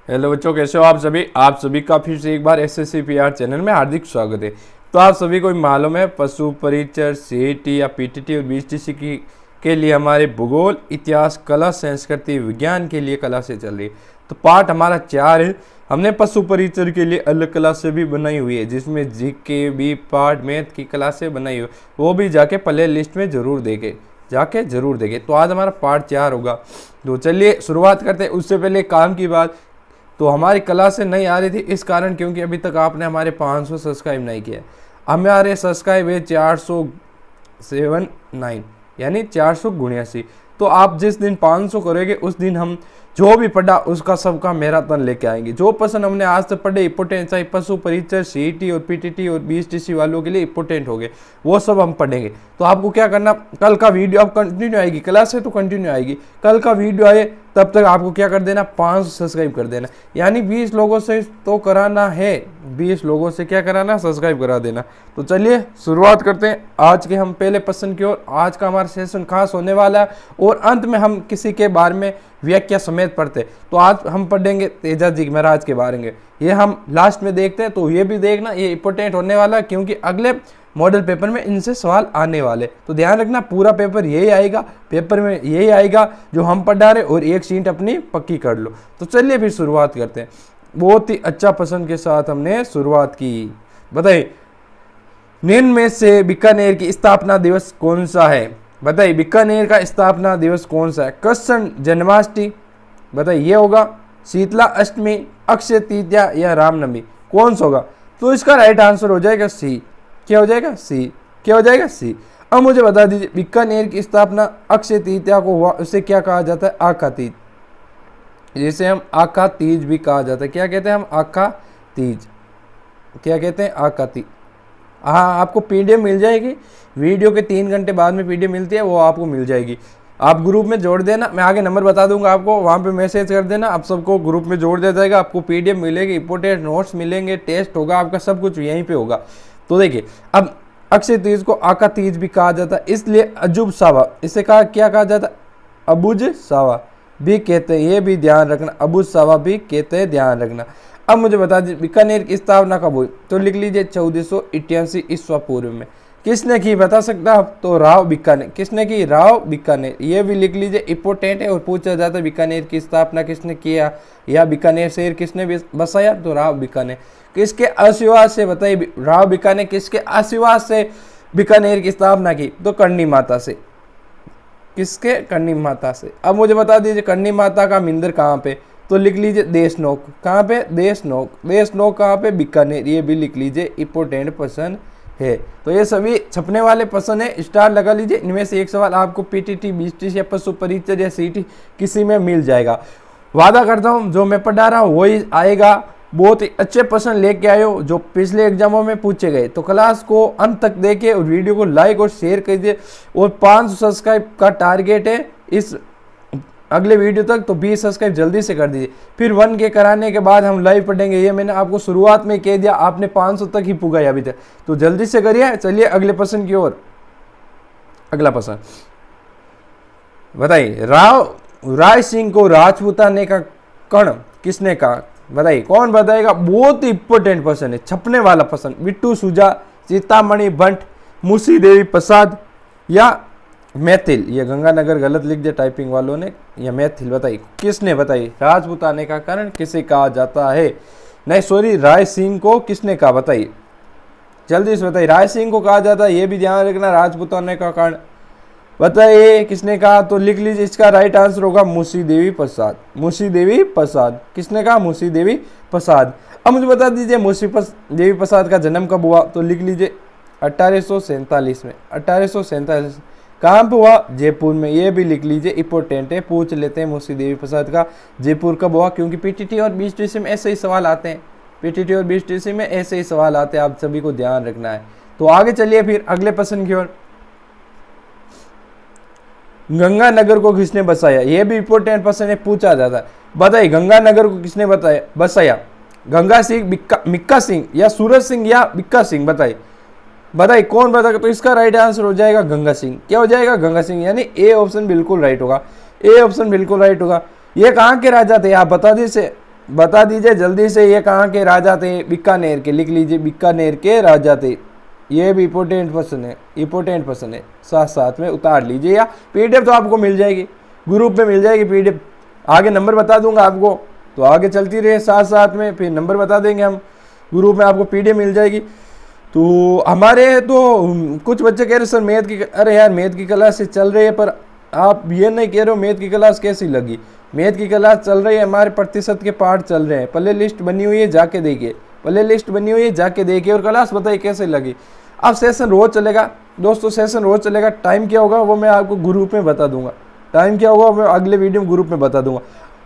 Hello बच्चों, कैसे हो आप सभी का फिर से एक बार एसएससी पीआर चैनल में हार्दिक स्वागत है। तो आप सभी को मालूम है पशु परिचर सीईटी या पीटीटी और बीटीसी की के लिए हमारे भूगोल, इतिहास, कला, संस्कृति, विज्ञान के लिए कला से चल रही है। तो पार्ट हमारा 4 है। हमने पशु परिचर के लिए अलग क्लासे भी बनाई हुई है, जिसमें जीके भी पार्ट मैथ की क्लासे बनाई हुई, वो भी जाके प्ले लिस्ट में जरूर देखे। तो आज हमारा पार्ट 4 होगा। तो चलिए शुरुआत करते हैं। उससे पहले काम की बात, तो हमारी क्लास से नहीं आ रही थी इस कारण क्योंकि अभी तक आपने हमारे 500 सब्सक्राइब नहीं किया। हमारे सब्सक्राइब है 479 यानी 479। तो आप जिस दिन 500 करोगे उस दिन हम जो भी पढ़ा उसका सबका मैराथन लेके आएंगे। जो प्रश्न हमने आज तक पढ़े इंपोर्टेंट, चाहे पशु परिचर, सीईटी और पीटीटी और बीटीसी वालों के लिए इंपोर्टेंट हो गए, वो सब हम पढ़ेंगे। तो आपको क्या करना, कल का वीडियो अब कंटिन्यू आएगी, क्लास से तो कंटिन्यू आएगी, कल का वीडियो आए तब तक आपको क्या कर देना, 500 सब्सक्राइब कर देना। यानी 20 लोगों से तो कराना है, 20 लोगों से क्या कराना, सब्सक्राइब करा देना। तो चलिए शुरुआत करते हैं आज के हम पहले प्रश्न की ओर। आज का हमारा सेशन खास होने वाला है और अंत में हम किसी के बारे में व्याख्या समेत पढ़ते। तो आज हम पढ़ेंगे तेजाजी महाराज के बारे में, ये हम लास्ट में देखते हैं। तो ये भी देखना, ये इंपॉर्टेंट होने वाला है क्योंकि अगले मॉडल पेपर में इनसे सवाल आने वाले। तो ध्यान रखना, पूरा पेपर यही आएगा, पेपर में यही आएगा जो हम पढ़ा रहे, और एक शीट अपनी पक्की कर लो। तो चलिए फिर शुरुआत करते हैं। बहुत ही अच्छा प्रश्न के साथ हमने शुरुआत की। बताइए निम्न में से बीकानेर की स्थापना दिवस कौन सा है? बताइए बीकानेर का स्थापना दिवस कौन सा है? कृष्ण जन्माष्टमी, बताइए ये होगा, शीतला अष्टमी, अक्षय तृतीया या रामनवमी, कौन सा होगा? तो इसका राइट आंसर हो जाएगा सी। क्या हो जाएगा? सी। क्या हो जाएगा? सी। अब मुझे बता दीजिए बीकानेर की स्थापना अक्षय तृतीया को हुआ, उसे क्या कहा जाता है? आका तीज, जिसे हम आका तीज भी कहा जाता है। क्या कहते हैं हम? आका तीज। क्या कहते हैं? आका तीज। हाँ, आपको पीडीएफ मिल जाएगी, वीडियो के 3 घंटे बाद में पीडीएफ मिलती है, वो आपको मिल जाएगी। आप ग्रुप में जोड़ देना, मैं आगे नंबर बता दूंगा आपको, वहाँ पे मैसेज कर देना, आप सबको ग्रुप में जोड़ दिया जाएगा। आपको पीडीएफ मिलेगी, इंपोर्टेंट नोट्स मिलेंगे, टेस्ट होगा आपका, सब कुछ यहीं पे होगा। तो देखिए, अब अक्षय तीज को आका तीज भी कहा जाता है, इसलिए अजूब सावा, इसे क्या कहा जाता है? अबुझ सावा भी कहते हैं, ये भी ध्यान रखना, अबुझ सावा भी कहते हैं, ध्यान रखना। अब मुझे बता दीजिए बीकानेर की स्थापना कब हुई? तो लिख लीजिए 1488 ईस्वी पूर्व में। किसने की बता सकता आप? तो राव बीकानेर। किसने की? राव बीकानेर। ये भी लिख लीजिए, इंपोर्टेंट है और पूछा जाता है बीकानेर की स्थापना किसने किया या बीकानेर शहर किसने बसाया? तो राव बीकानेर। किसके आशीर्वाद से? बताइए राव बीकानेर किसके आशीर्वाद से बीकानेर की स्थापना की? तो करणी माता से। किसके? करणी माता से। अब मुझे बता दीजिए करणी माता का मंदिर कहाँ पे? तो लिख लीजिए देशनोक। कहाँ पे? देशनोक। देशनोक कहाँ पे? बीकानेर। ये भी लिख लीजिए, इंपोर्टेंट प्रश्न है। तो ये सभी छपने वाले प्रश्न है, स्टार लगा लीजिए। इनमें से एक सवाल आपको पीटीटी, बीटीसी या पशु परिचर या सीटी किसी में मिल जाएगा। वादा करता हूँ जो मैं पढ़ा रहा हूँ वही आएगा। बहुत ही अच्छे प्रश्न लेके आए हो जो पिछले एग्जामों में पूछे गए। तो क्लास को अंत तक देखे और वीडियो को लाइक और शेयर कीजिए। और 500 सब्सक्राइब का टारगेट है इस अगले वीडियो तक, तो 20 सब्सक्राइब जल्दी से कर दीजिए। फिर 1 के कराने के बाद हम लाइव पढ़ेंगे, ये मैंने आपको शुरुआत में कह दिया, आपने 500 तक ही पुगाया अभी तक, तो जल्दी से करिए। चलिए अगले प्रश्न की ओर। अगला प्रश्न बताइए, राय सिंह को राजपूताने का कर्ण किसने कहा? बताइए, कौन बताएगा? बहुत ही इंपोर्टेंट प्रश्न है, छपने वाला प्रश्न। बिट्टू सुजा, सीतामणि भट्ट, मुंशी देवी प्रसाद या मैथिल? ये गंगानगर गलत लिख दिया टाइपिंग वालों ने, या मैथिल। बताइए किसने? बताइए राजपूताने का कर्ण किसे कहा जाता है? नहीं सॉरी, राय सिंह को किसने कहा? बताइए जल्दी से बताइए, राय सिंह को कहा जाता है, ये भी ध्यान रखना। राजपूताने का कर्ण बताइए किसने कहा? तो लिख लीजिए, इसका राइट आंसर होगा मुंशी देवी प्रसाद। मुंशी देवी प्रसाद। किसने कहा? मुंशी देवी प्रसाद। अब मुझे बता दीजिए मुंशी देवी प्रसाद का जन्म कब हुआ? तो लिख लीजिए 1847 में। 1847 कहाँ पे हुआ? जयपुर में। ये भी लिख लीजिए, इंपोर्टेंट है, पूछ लेते हैं मुंशी देवी प्रसाद का जयपुर कब हुआ, क्योंकि पीटीटी और बीटीसी में ऐसे ही सवाल आते हैं। पीटीटी और बीटीसी में ऐसे ही सवाल आते हैं, आप सभी को ध्यान रखना है। तो आगे चलिए फिर अगले प्रश्न की ओर। गंगानगर को किसने बसाया? यह भी इंपोर्टेंट प्रश्न है, पूछा जाता है। बताइए गंगानगर को किसने बसाया? गंगा सिंह, मिक्का सिंह या सूरज सिंह या बिक्का सिंह? बताइए कौन बताएगा? तो इसका राइट आंसर हो जाएगा गंगा सिंह। क्या हो जाएगा? गंगा सिंह, यानी ए ऑप्शन बिल्कुल राइट होगा। ए ऑप्शन बिल्कुल राइट होगा। ये कहाँ के राजा थे आप बता दीजिए। बता दीजिए जल्दी से, ये कहाँ के राजा थे? बीकानेर के। लिख लीजिए बीकानेर के राजा थे। ये भी इंपोर्टेंट क्वेश्चन है, इंपोर्टेंट क्वेश्चन है, साथ साथ में उतार लीजिए, या पीडीएफ तो आपको मिल जाएगी, ग्रुप में मिल जाएगी पीडीएफ। आगे नंबर बता दूंगा आपको, तो आगे चलती रहे साथ साथ में, फिर नंबर बता देंगे हम, ग्रुप में आपको पीडीएफ मिल जाएगी। तो हमारे तो कुछ बच्चे कह रहे सर मैथ की, अरे यार मैथ की क्लास से चल रही है, पर आप ये नहीं कह रहे हो मैथ की क्लास कैसी लगी। मैथ की क्लास चल रही है, हमारे प्रतिशत के पार्ट चल रहे हैं, प्ले लिस्ट बनी हुई है, जाके देखिए, प्ले लिस्ट बनी हुई है, जाके देखिए, और क्लास बताइए कैसे लगी। अब सेशन रोज चलेगा दोस्तों, सेशन रोज चलेगा। टाइम क्या होगा वो मैं आपको ग्रुप में बता दूंगा, टाइम क्या होगा मैं अगले वीडियो में ग्रुप में बता दूंगा।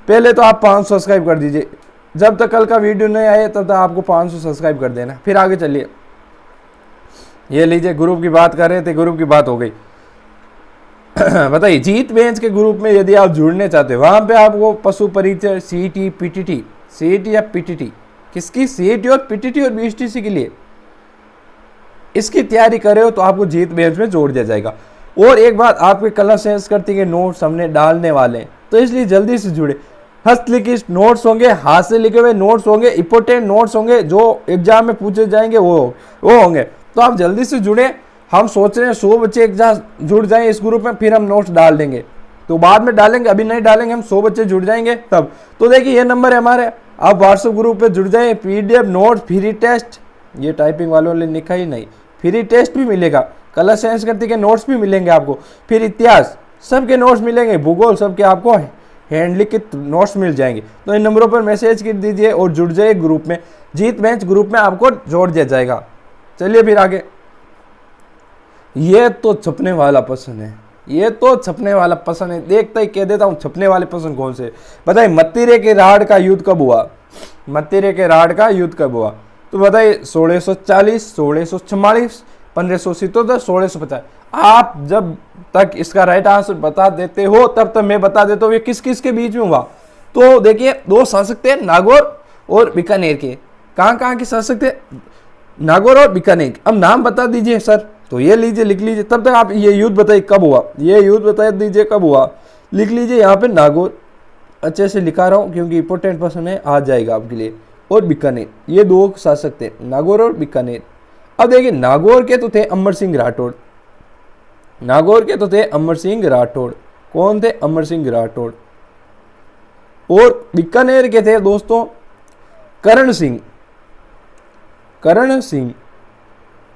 पहले तो आप 500 सब्सक्राइब कर दीजिए, जब तक कल का वीडियो नहीं आए तब तक आपको 500 सब्सक्राइब कर देना। फिर आगे चलिए, ये लीजिए ग्रुप की बात कर रहे थे, ग्रुप की बात हो गई। बताइए जीत बेंच के ग्रुप में यदि आप जुड़ने चाहते हो, वहां पे आपको पशु परिचय, सीईटी, पीटीटी, सीईटी या पीटीटी, किसकी? सीईटी और पीटीटी और बीएसटीसी के लिए इसकी तैयारी कर रहे हो तो आपको जीत बेंच में जोड़ दिया जाएगा। और एक बात, आपके कलर सेंस करती के नोट्स हमने डालने वाले हैं, तो इसलिए जल्दी से जुड़े। हस्तलिखित नोट्स होंगे, हाथ से लिखे हुए नोट्स होंगे, इंपोर्टेंट नोट्स होंगे, जो एग्जाम में पूछे जाएंगे वो होंगे, तो आप जल्दी से जुड़े। हम सोच रहे हैं 100 बच्चे एक साथ जुड़ जाएं इस ग्रुप में, फिर हम नोट्स डाल देंगे, तो बाद में डालेंगे, अभी नहीं डालेंगे, हम 100 बच्चे जुड़ जाएंगे तब। तो देखिए ये नंबर है हमारे, आप व्हाट्सएप ग्रुप पे जुड़ जाए। पीडीएफ नोट्स, फ्री टेस्ट, ये टाइपिंग वालों ने लिखा ही नहीं, फ्री टेस्ट भी मिलेगा, कलर सेंस करती के नोट्स भी मिलेंगे आपको, फिर इतिहास सबके नोट्स मिलेंगे, भूगोल सबके आपको हैंड लिखित नोट्स मिल जाएंगे। तो इन नंबरों पर मैसेज कर दीजिए और जुड़ जाइए ग्रुप में, जीत बेंच ग्रुप में आपको जोड़ दिया जाएगा। चलिए फिर आगे, ये तो छपने वाला प्रश्न है, ये तो छपने वाला प्रश्न है, देखता ही कह देता हूं छपने वाले प्रश्न कौन से। बताइए मत्तीरे के राढ़ का युद्ध कब हुआ? मत्तीरे के राढ़ का युद्ध कब हुआ? तो बताइए 1640, 1644, 1577, 1650। आप जब तक इसका राइट आंसर बता देते हो तब तक मैं बता देता हूँ ये किस किस के बीच में हुआ। तो देखिए दो शासक थे, नागौर और बीकानेर के। कहाँ के शासक थे? नागौर और बीकानेर। अब नाम बता दीजिए सर, तो ये लीजिए लिख लीजिए, तब तक आप ये युद्ध बताइए कब हुआ, ये युद्ध बता दीजिए कब हुआ। लिख लीजिए यहाँ पे नागौर, अच्छे से लिखा रहा हूँ क्योंकि इंपोर्टेंट क्वेश्चन है, आ जाएगा आपके लिए, और बीकानेर, ये दो शासक थे, नागौर और बीकानेर। अब देखिए नागौर के तो थे अमर सिंह राठौड़, नागौर के तो थे अमर सिंह राठौड़। कौन थे? अमर सिंह राठौड़। और बीकानेर के थे दोस्तों करण सिंह, करण सिंह।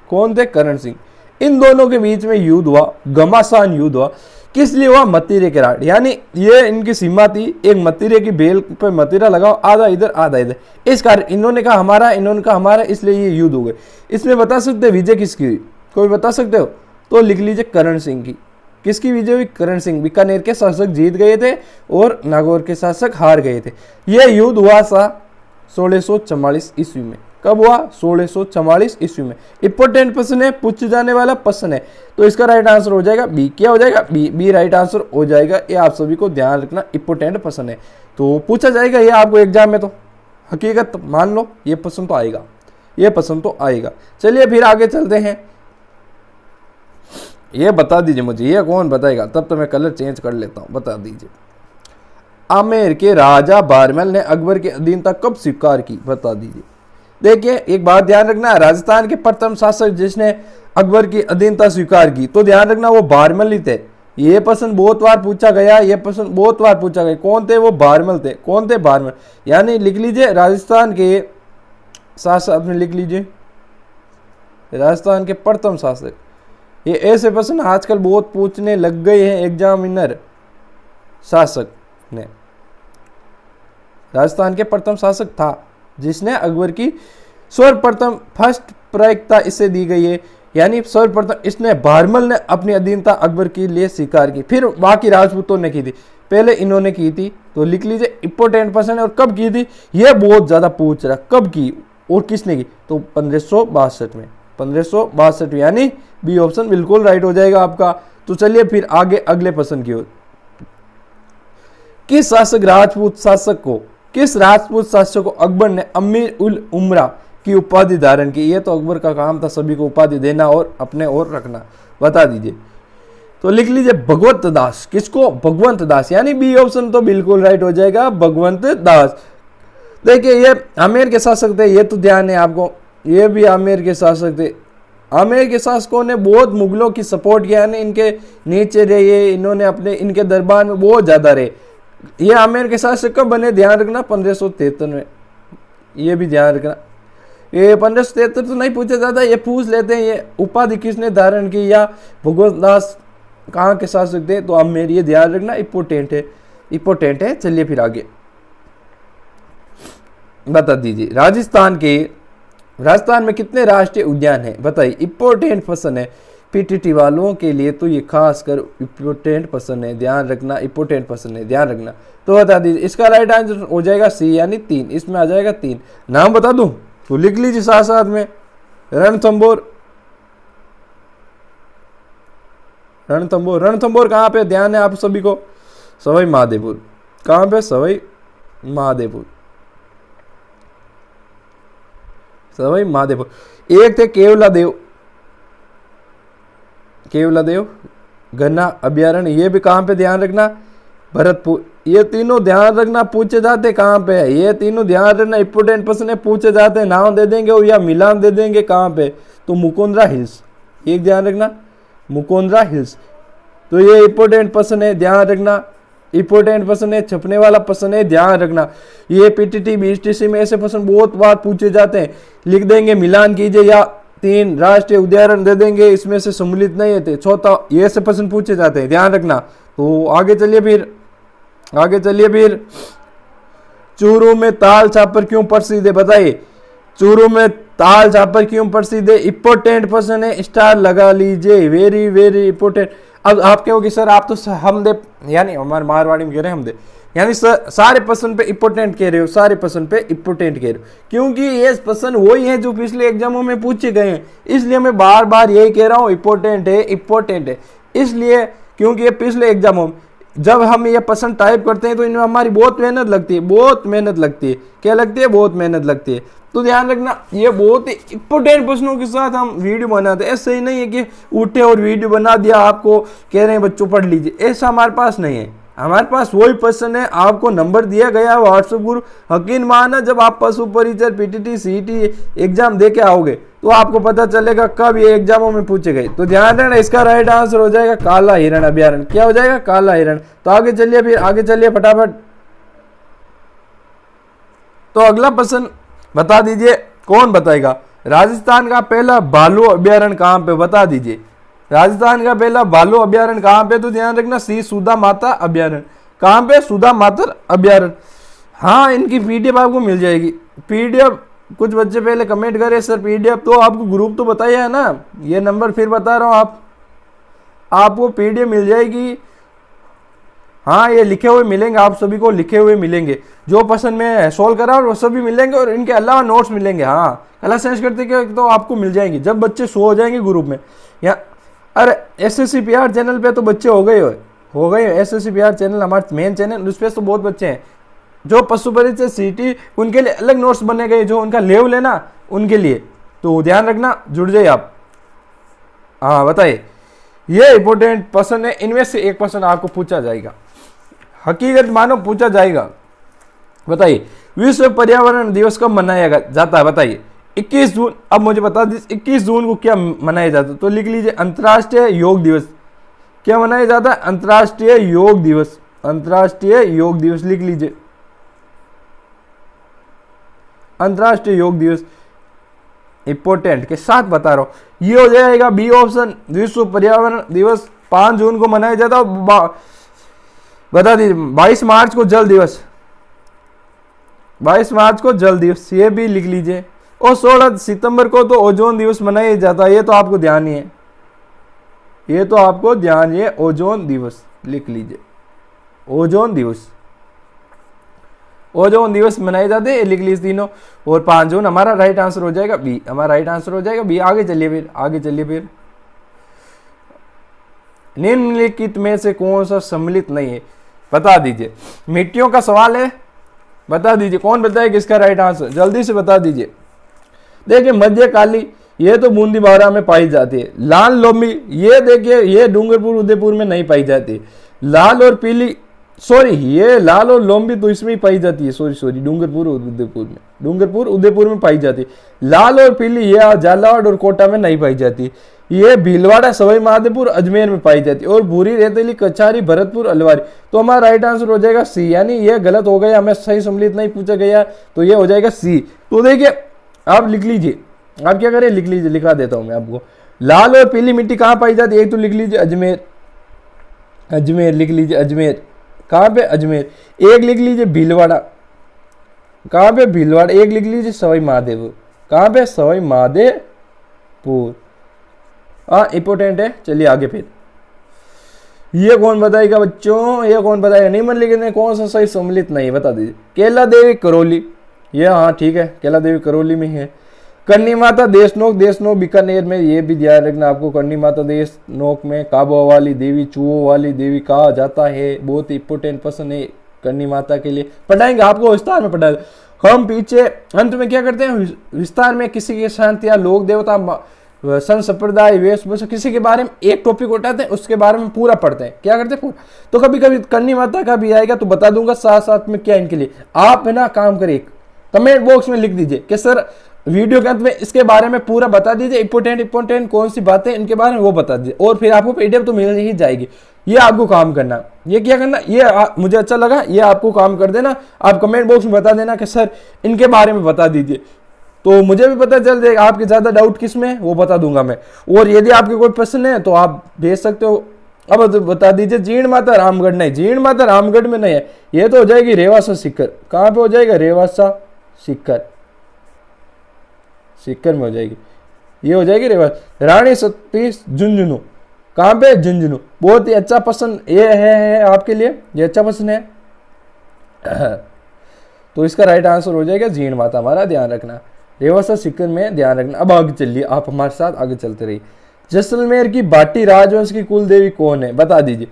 कौन थे? करण सिंह। इन दोनों के बीच में युद्ध हुआ, घमासान युद्ध हुआ। किस लिए हुआ? मत्तीरे के राढ़, यानी ये इनकी सीमा थी, एक मत्तीरे की बेल पे मत्तीरा लगाओ, आधा इधर आधा इधर। इस कारण इन्होंने कहा हमारा, इन्होंने कहा हमारा, इसलिए ये युद्ध हो गए। इसमें बता सकते विजय किसकी हुई? कोई बता सकते हो? तो लिख लीजिए करण सिंह की। किसकी विजय हुई? करण सिंह। बीकानेर के शासक जीत गए थे और नागौर के शासक हार गए थे। यह युद्ध हुआ था 1644 ईस्वी में। कब हुआ? 1644 ईस्वी में। इंपोर्टेंट प्रश्न है, पूछ जाने वाला प्रश्न है, तो इसका राइट आंसर हो जाएगा बी। क्या हो जाएगा? बी राइट आंसर हो जाएगा। ये आप सभी को ध्यान रखना, इंपोर्टेंट प्रश्न है, तो पूछा जाएगा ये आपको एग्जाम में, तो हकीकत मान लो ये प्रश्न तो आएगा, ये प्रश्न तो आएगा। चलिए फिर आगे चलते हैं। ये बता दीजिए मुझे, ये कौन बताएगा? तब तो मैं कलर चेंज कर लेता हूं, बता दीजिए। आमेर के राजा बारमल ने अकबर की अधीनता कब स्वीकार की? बता दीजिए। देखिए एक बात ध्यान रखना, राजस्थान के प्रथम शासक जिसने अकबर की अधीनता स्वीकार की, तो ध्यान रखना वो बारमल ही थे। ये प्रश्न बहुत बार पूछा गया, ये प्रश्न बहुत बार पूछा गया। कौन थे? वो बारमल थे। कौन थे? बारमल। यानी लिख लीजिए राजस्थान के शासक, अपने लिख लीजिए राजस्थान के प्रथम शासक। ये ऐसे प्रश्न आजकल बहुत पूछने लग गए हैं एग्जामिनर। शासक ने, राजस्थान के प्रथम शासक था जिसने अकबर की सर्वप्रथम फर्स्ट प्रायिकता इसे दी गई है, यानी सर्वप्रथम इसने, बारमल ने अपनी अधीनता अकबर के लिए स्वीकार की, फिर बाकी राजपूतों ने की थी, पहले इन्होंने की थी। तो लिख लीजिए इंपोर्टेंट प्रश्न है। और कब की थी? यह बहुत ज्यादा पूछ रहा, कब की और किसने की? तो 1562 में, 1562, यानी बी ऑप्शन बिल्कुल राइट हो जाएगा आपका। तो चलिए फिर आगे अगले प्रश्न की ओर। किस राजपूत शासक को अकबर ने अमीर उल उमरा की उपाधि धारण की? ये तो अकबर का काम था सभी को उपाधि देना और अपने और रखना। बता दीजिए। तो लिख लीजिए भगवंत दास। किसको? भगवंत दास, यानी बी ऑप्शन तो बिल्कुल राइट हो जाएगा, भगवंत दास। देखिए ये आमेर के शासक थे, ये तो ध्यान है आपको, ये भी आमेर के शासक थे। आमेर के शासकों ने बहुत मुगलों की सपोर्ट किया, ने इनके नीचे रहे, ये इन्होंने अपने इनके दरबार में बहुत ज़्यादा रहे। ये आमेर के शासक कब बने, ध्यान रखना 1573 में, ये भी ध्यान रखना। ये 1573 तो नहीं पूछा जाता, ये पूछ लेते हैं ये उपाधि किसने धारण की या भगवत दास कहाँ के शासक थे, तो आमेर, ये ध्यान रखना, इंपोर्टेंट है, इंपोर्टेंट है। चलिए फिर आगे बता दीजिए, राजस्थान में कितने राष्ट्रीय उद्यान हैं, बताइए। इंपॉर्टेंट प्रश्न है पीटीटी वालों के लिए, तो ये खास कर इंपॉर्टेंट प्रश्न है, ध्यान रखना, इंपॉर्टेंट प्रश्न है, ध्यान रखना। तो बता दीजिए, इसका राइट आंसर हो जाएगा सी, यानी 3, इसमें आ जाएगा 3। नाम बता दूं तो लिख लीजिए साथ साथ में, रणथंबोर, रणथंबोर, रणथंबोर कहाँ पे, ध्यान है आप सभी को, सवाई माधोपुर, कहाँ पे, सवाई माधोपुर, सवाई माधोपुर। एक थे केवलादेव, केवलादेव गन्ना अभ्यारण्य, ये भी कहाँ पे, ध्यान रखना, भरतपुर। ये तीनों ध्यान रखना पूछे जाते कहाँ पे है, ये तीनों ध्यान रखना, इंपोर्टेंट प्रश्न है, पूछे जाते हैं, नाम दे देंगे या मिलान दे देंगे कहाँ पे, तो मुकुंदरा हिल्स, एक ध्यान रखना, मुकुंदरा हिल्स। तो ये इंपोर्टेंट प्रश्न है, ध्यान रखना, इंपोर्टेंट प्रश्न है, छपने वाला प्रश्न है, ध्यान रखना। ये पीटीटी बीटीसी में ऐसे प्रश्न बहुत बार पूछे जाते हैं, लिख देंगे मिलान कीजिए या 3 राष्ट्रीय उद्यान दे देंगे, इसमें से सम्मिलित नहीं होते, चौथा, ये से प्रश्न पूछे जाते हैं, ध्यान रखना। तो आगे चलिए फिर, चूरू में ताल छापर क्यों प्रसिद्ध है, बताइए। चूरू में ताल छापर क्यों प्रसिद्ध है, इंपॉर्टेंट प्रश्न है, स्टार लगा लीजिए, वेरी वेरी इंपॉर्टेंट। अब आप कहोगे सर आप तो हमदे, यानी हमारे मारवाड़ी में कह रहे हैं हमदे, यानी सारे प्रश्न पे इंपॉर्टेंट कह रहे हो, सारे प्रश्न पे इंपॉर्टेंट कह रहे हो, क्योंकि ये प्रश्न वही है जो पिछले एग्जामों में पूछे गए हैं, इसलिए मैं बार बार यही कह रहा हूँ, इंपॉर्टेंट है, इंपॉर्टेंट है। इसलिए क्योंकि ये पिछले एग्जामों में जब हम ये प्रश्न टाइप करते हैं तो इनमें हमारी बहुत मेहनत लगती है, बहुत मेहनत लगती है, क्या लगती है, बहुत मेहनत लगती है। तो ध्यान रखना, ये बहुत ही इंपॉर्टेंट प्रश्नों के साथ हम वीडियो बनाते हैं, ऐसे ही नहीं है कि उठे और वीडियो बना दिया, आपको कह रहे हैं बच्चों पढ़ लीजिए, ऐसा हमारे पास नहीं है। हमारे पास वही प्रश्न है, आपको नंबर दिया गया व्हाट्सएप ग्रुप, यकीन माना जब आप पशु परिचय पीटीटी सीईटी एग्जाम दे के आओगे तो आपको पता चलेगा कब ये एग्जामों में पूछे गए। तो ध्यान रखना, इसका राइट आंसर हो जाएगा काला हिरण अभ्यारण्य, क्या हो जाएगा, काला हिरण। तो आगे चलिए फटाफट। तो अगला प्रश्न बता दीजिए, कौन बताएगा, राजस्थान का पहला भालू अभ्यारण्य कहां पे, बता दीजिए। राजस्थान का पहला भालू अभ्यारण्य कहां पे, तो ध्यान रखना सी सुधा माता अभ्यारण्य, कहां पे, सुधा माता अभ्यारण्य। हाँ, इनकी पीडीएफ आपको मिल जाएगी, पीडीएफ। कुछ बच्चे पहले कमेंट करे सर पीडीएफ, तो आपको ग्रुप तो बताइए है ना, ये नंबर फिर बता रहा हूं, आपको पीडीएफ मिल जाएगी। हाँ, ये लिखे हुए मिलेंगे, आप सभी को लिखे हुए मिलेंगे, जो पसंद में सोल्व करा और वो सभी मिलेंगे, और इनके अलावा नोट्स मिलेंगे। हाँ, कला सेंस करते क्या तो आपको मिल जाएंगे जब बच्चे सो हो जाएंगे ग्रुप में। या अरे SSCPR चैनल पे तो बच्चे हो गए SSCPR चैनल हमारा मेन चैनल, उस पर तो बहुत बच्चे हैं जो पशु परिचय सीटी, उनके लिए अलग नोट्स बने गए, जो उनका लेवल है ना उनके लिए। तो ध्यान रखना, जुड़ जाइए आप। हाँ बताइए, ये इंपॉर्टेंट प्रश्न है, इनमें से एक प्रश्न आपको पूछा जाएगा, हकीकत मानो पूछा जाएगा। बताइए, विश्व पर्यावरण दिवस कब मनाया जाता है, बताइए। 21 जून। अब मुझे बता दीजिए 21 जून को क्या मनाया जाता है, तो लिख लीजिए अंतर्राष्ट्रीय योग दिवस। क्या मनाया जाता है, अंतर्राष्ट्रीय योग दिवस, अंतर्राष्ट्रीय योग दिवस लिख लीजिए, अंतर्राष्ट्रीय योग दिवस। इंपॉर्टेंट के साथ बता रहा हूं, ये हो जाएगा बी ऑप्शन। विश्व पर्यावरण दिवस 5 जून को मनाया जाता है। बता दीजिए 22 मार्च को जल दिवस, 22 मार्च को जल दिवस, ये भी लिख लीजिए। और 16 सितंबर को तो ओजोन दिवस मनाया जाता है, ये तो आपको ध्यान ही है, ये तो आपको ध्यान है, ओजोन दिवस लिख लीजिए, ओजोन दिवस, ओजोन दिवस मनाए जाते हैं, लिख लीजिए तीनों। और 5 जून हमारा राइट आंसर हो जाएगा बी, हमारा राइट आंसर हो जाएगा बी। आगे चलिए फिर, निम्नलिखित में से कौन सा सम्मिलित नहीं है, बता दीजिए। मिट्टियों का सवाल है, बता दीजिए, कौन बताएगा किसका राइट आंसर, जल्दी से बता दीजिए। देखिए मध्य काली, ये तो बूंदी बावरा में पाई जाती है। लाल लोमी, ये देखिए ये डूंगरपुर उदयपुर में नहीं पाई जाती। लाल और पीली सॉरी, ये लाल और लोम्बी तो इसमें ही पाई जाती है, सॉरी, डूंगरपुर और उदयपुर में पाई जाती है। लाल और पीली ये झालावाड़ और कोटा में नहीं पाई जाती। ये भीलवाड़ा, सवाई माधोपुर, अजमेर में पाई जाती है। और भूरी, रेतीली, कचारी, भरतपुर, अलवारी। तो हमारा राइट आंसर हो जाएगा सी, यानी ये गलत हो गया, हमें सही सम्मिलित नहीं पूछा गया, तो ये हो जाएगा सी। तो देखिए आप लिख लीजिए, आप क्या करें, लिख लीजिए, लिखा देता हूं मैं आपको। लाल और पीली मिट्टी कहाँ पाई जाती है, एक तो लिख लीजिए अजमेर, लिख लीजिए अजमेर, कहाँ पे, अजमेर। एक लिख लीजिए भीलवाड़ा, कहाँ पे, भीलवाड़ा। एक लिख लीजिए सवाई माधोपुर, कहाँ पे, सवाई माधोपुर। इंपोर्टेंट है। चलिए आगे फिर, ये कौन बताएगा बच्चों, ये कौन बताएगा, नहीं मन लिखने, कौन सा सही सम्मिलित नहीं बता दीजिए। केला देवी करौली, ये हाँ ठीक है, केला देवी करौली में है। करनी माता देशनोक बीकानेर में, ये भी ध्यान रखना आपको। करनी माता देशनोक में काबुआ वाली देवी, चूहों वाली देवी कहा जाता है। बहुत इंपोर्टेंट प्रश्न है करनी माता के लिए, पढ़ाएंगे आपको विस्तार में पढ़ाएंगे हम। पीछे अंत में क्या करते हैं, विस्तार में किसी के शांति या लोक देवता, सन संप्रदाय, वेशभूषा, किसी के बारे में एक टॉपिक उठाते हैं, उसके बारे में पूरा पढ़ते हैं। क्या करते हैं पूरा। तो कभी कभी करनी माता का भी आएगा तो बता दूंगा साथ साथ में क्या इनके लिए। आप है ना काम करिए, कमेंट बॉक्स में लिख दीजिए कि सर वीडियो के अंत में इसके बारे में पूरा बता दीजिए, इंपोर्टेंट कौन सी बातें इनके बारे में वो बता दीजिए, और फिर आपको पीडीएफ तो मिल ही जाएगी। ये आपको काम करना, ये क्या करना, ये मुझे अच्छा लगा, ये आपको काम कर देना। आप कमेंट बॉक्स में बता देना कि सर इनके बारे में बता दीजिए, तो मुझे भी पता चल जाएगा आपके ज्यादा डाउट किस में, वो बता दूंगा मैं। और यदि आपके कोई प्रश्न है तो आप भेज सकते हो। अब तो बता दीजिए, जीण माता रामगढ़ नहीं, जीण माता रामगढ़ में नहीं है, ये तो हो जाएगी रेवासा सीकर। कहाँ पे हो जाएगा, रेवासा सीकर में हो जाएगी, ये हो जाएगी रेवासा। रानी सतीश झुंझुनू, कहाँ पे, झुंझुनू। बहुत ही अच्छा प्रश्न ये है आपके लिए, ये अच्छा प्रश्न है। तो इसका राइट आंसर हो जाएगा जीण माता, हमारा ध्यान रखना, रेवासा सीकर में ध्यान रखना। अब आगे चलिए, आप हमारे साथ आगे चलते रहिए। जैसलमेर की भाटी राजवंश की कुल देवी कौन है, बता दीजिए।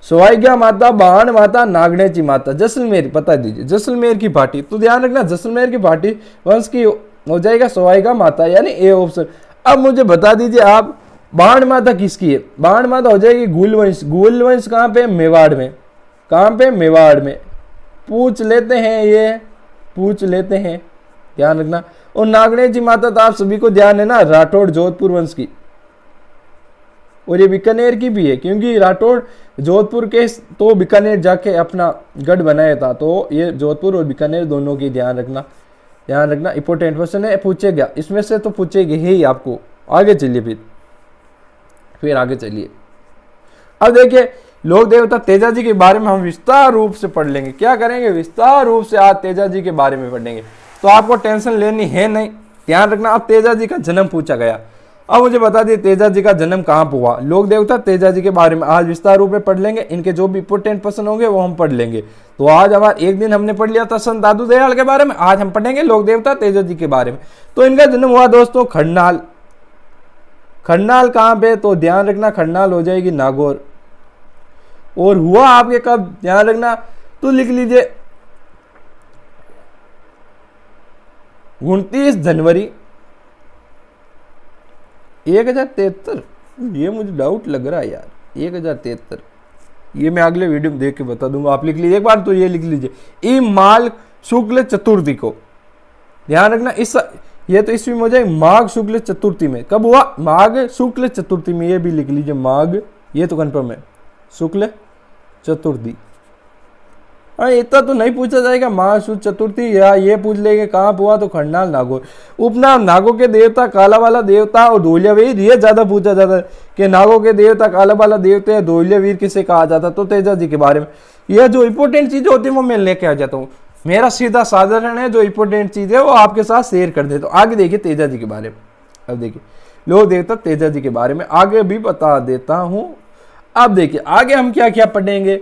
सोवाइगा माता, बाण माता, नागणेची माता। जैसलमेर बता दीजिए, जैसलमेर की भाटी। तो ध्यान रखना, जैसलमेर की भाटी वंश की हो जाएगा सोवाइगा माता, यानी ए ऑप्शन। अब मुझे बता दीजिए आप, बाण माता किसकी है। बाण माता हो जाएगी गुलवंश। गुलवंश कहाँ पे, मेवाड़ में। कहाँ पे, मेवाड़ में। पूछ लेते हैं, ये पूछ लेते हैं, ध्यान रखना। और नागणेची माता तो आप सभी को ध्यान है ना, राठौड़ जोधपुर वंश की, और ये बीकानेर की भी है, क्योंकि राठौड़ जोधपुर के तो बीकानेर जाके अपना गढ़ बनाया था। तो ये जोधपुर और बीकानेर दोनों की ध्यान रखना, ध्यान रखना। इंपोर्टेंट क्वेश्चन है, पूछेगा इसमें से, तो पूछेगा ही आपको। आगे चलिए फिर आगे चलिए। अब देखिए, लोक देवता तेजा जी के बारे में हम विस्तार रूप से पढ़ लेंगे। क्या करेंगे, विस्तार रूप से आज तेजा जी के बारे में पढ़ेंगे, तो आपको टेंशन लेनी है नहीं, ध्यान रखना। अब तेजा जी का जन्म पूछा गया, अब मुझे बता दिए तेजा जी का जन्म कहाँ पर हुआ। लोक देवता तेजा जी के बारे में आज विस्तार रूप में पढ़ लेंगे। इनके जो भी इंपोर्टेंट प्रश्न होंगे वो हम पढ़ लेंगे। तो आज हमारा एक दिन हमने पढ़ लिया था संत दादू दयाल के बारे में, आज हम पढ़ेंगे लोक देवता तेजा जी के बारे में। तो इनका जन्म हुआ दोस्तों खरनाल। खरनाल कहाँ पे, तो ध्यान रखना खरनाल हो जाएगी नागौर। और हुआ आपके कब, ध्यान रखना, तो लिख लीजिए 29 जनवरी 1073। ये मुझे डाउट लग रहा है यार, 1073। ये मैं अगले वीडियो में देख के बता दूंगा, आप लिख लीजिए एक बार। तो ये लिख लीजिए ई माल शुक्ल चतुर्थी को, ध्यान रखना। इस ये तो इसमें हो जाए माघ शुक्ल चतुर्थी में। कब हुआ, माघ शुक्ल चतुर्थी में, ये भी लिख लीजिए माघ, ये तो कंफर्म है, शुक्ल चतुर्थी। इतना तो नहीं पूछा जाएगा माघ शुक्ल चतुर्थी, या ये पूछ लेंगे कहाँ हुआ, तो खरनाल नागौर। उपनाम नागों के देवता, कालावाला देवता और धोलियावीर, ये ज्यादा पूछा जाता है कि नागों के देवता, कालावाला देवता या धोलियावीर किसे कहा जाता। तो तेजा जी के बारे में यह जो इंपोर्टेंट चीजें होती है वो मैं लेके आ जाता हूँ। मेरा सीधा साधारण है, जो इंपोर्टेंट चीज है वो आपके साथ शेयर कर देता हूँ। आगे देखिए तेजा जी के बारे में। अब देखिए लोक देवता तेजा जी के बारे में आगे भी बता देता हूं। अब देखिए आगे हम क्या क्या पढ़ेंगे।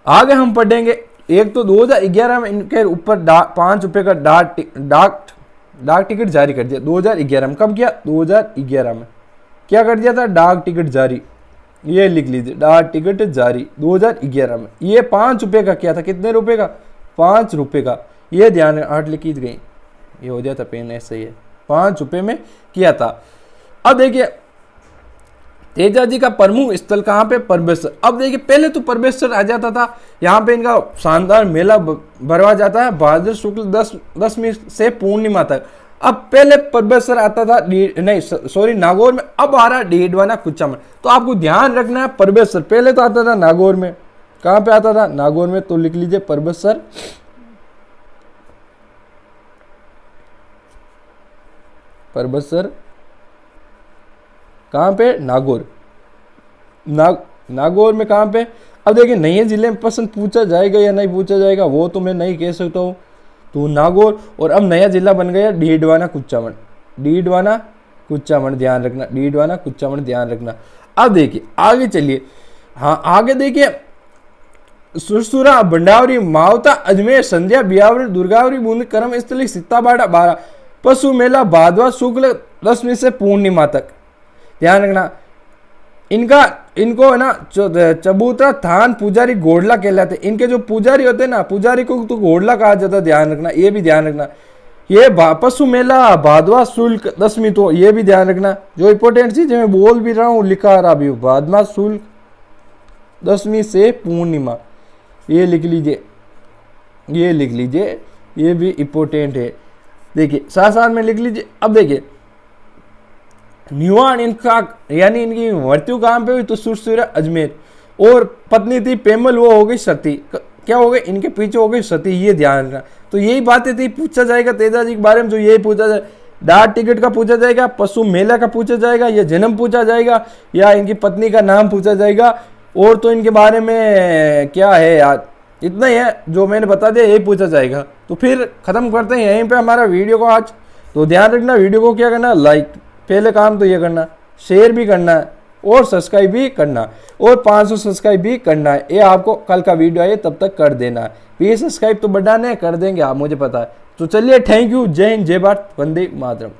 आगे हम पढ़ेंगे, एक तो 2011 में इनके ऊपर 5 रुपए का डाक टिकट जारी कर दिया। 2011 में, कब किया, 2011 में क्या कर दिया था, डाक टिकट जारी। ये लिख लीजिए, डाक टिकट जारी 2011 में। ये 5 रुपए का किया था, कितने रुपए का, 5 रुपए का। ये ध्यान 8 लिखी गई, ये हो जाता पेन ऐसे ही है, 5 रुपए में किया था। अब देखिए तेजा जी का प्रमुख स्थल कहाँ पे, परबेश्वर। अब देखिए पहले तो परबेश्वर आ जाता था, यहाँ पे इनका शानदार मेला भरवा जाता है भाद्र शुक्ल दशमी से पूर्णिमा तक। अब पहले परबेश्वर आता था नहीं सॉरी नागौर में, अब आ रहा है डीडवाना कुचामन। तो आपको ध्यान रखना है परबेश्वर पहले तो आता था नागौर में, कहाँ पे आता था, नागौर में। तो लिख लीजिए परबेश्वर, परबेश्वर कहाँ पे, नागौर। नागौर में कहाँ पे। अब देखिए नए जिले में प्रश्न पूछा जाएगा या नहीं पूछा जाएगा वो तो मैं नहीं कह सकता हूँ। तो नागौर, और अब नया जिला बन गया डीडवाना कुचामन, डीडवाना कुचामन ध्यान रखना, डीडवाना कुचामन ध्यान रखना। अब देखिए आगे चलिए, हाँ आगे देखिए सुरसुरा, भंडावरी, मावता, अजमेर, संध्या, बियावरी, दुर्गावरी, बूंद, करम स्थली, सीताबाड़ा, बारा, पशु मेला भादवा शुक्ल दशमी से पूर्णिमा तक। ध्यान रखना इनको है ना चबूतरा, थान, पुजारी, घोड़ला कहलाते। इनके जो पुजारी होते हैं ना, पुजारी को तो घोड़ला कहा जाता है, ध्यान रखना, ये भी ध्यान रखना। ये पशु मेला भादवा शुल्क दशमी, तो ये भी ध्यान रखना। जो इंपॉर्टेंट चीज मैं बोल भी रहा हूँ लिखा आ रहा भी हूँ, भादवा शुल्क दशमी से पूर्णिमा, ये लिख लीजिए, ये लिख लीजिए, ये भी इंपॉर्टेंट है। देखिए साथ साथ में लिख लीजिए। अब देखिए निवाण इनका यानी इनकी मृत्यु कहाँ पे हुई, तो सुरसुरा अजमेर। और पत्नी थी पेमल, वो हो गई सती, क्या हो गई, इनके पीछे हो गई सती, ये ध्यान रखना। तो यही बातें थी, पूछा जाएगा तेजा जी के बारे में, जो यही पूछा जाए, डाक टिकट का पूछा जाएगा, पशु मेला का पूछा जाएगा, या जन्म पूछा जाएगा, या इनकी पत्नी का नाम पूछा जाएगा। और तो इनके बारे में क्या है यार, इतना ही है जो मैंने बता दिया, यही पूछा जाएगा। तो फिर खत्म करते हैं यहीं पे हमारा वीडियो को आज। तो ध्यान रखना वीडियो को क्या करना, लाइक, पहले काम तो ये करना, शेयर भी करना है और सब्सक्राइब भी करना, और 500 सब्सक्राइब भी करना है। ये आपको कल का वीडियो आए तब तक कर देना है। 20 सब्सक्राइब तो बढ़ाने कर देंगे आप, मुझे पता है। तो चलिए थैंक यू, जय हिंद, जय भारत, वंदे मातरम।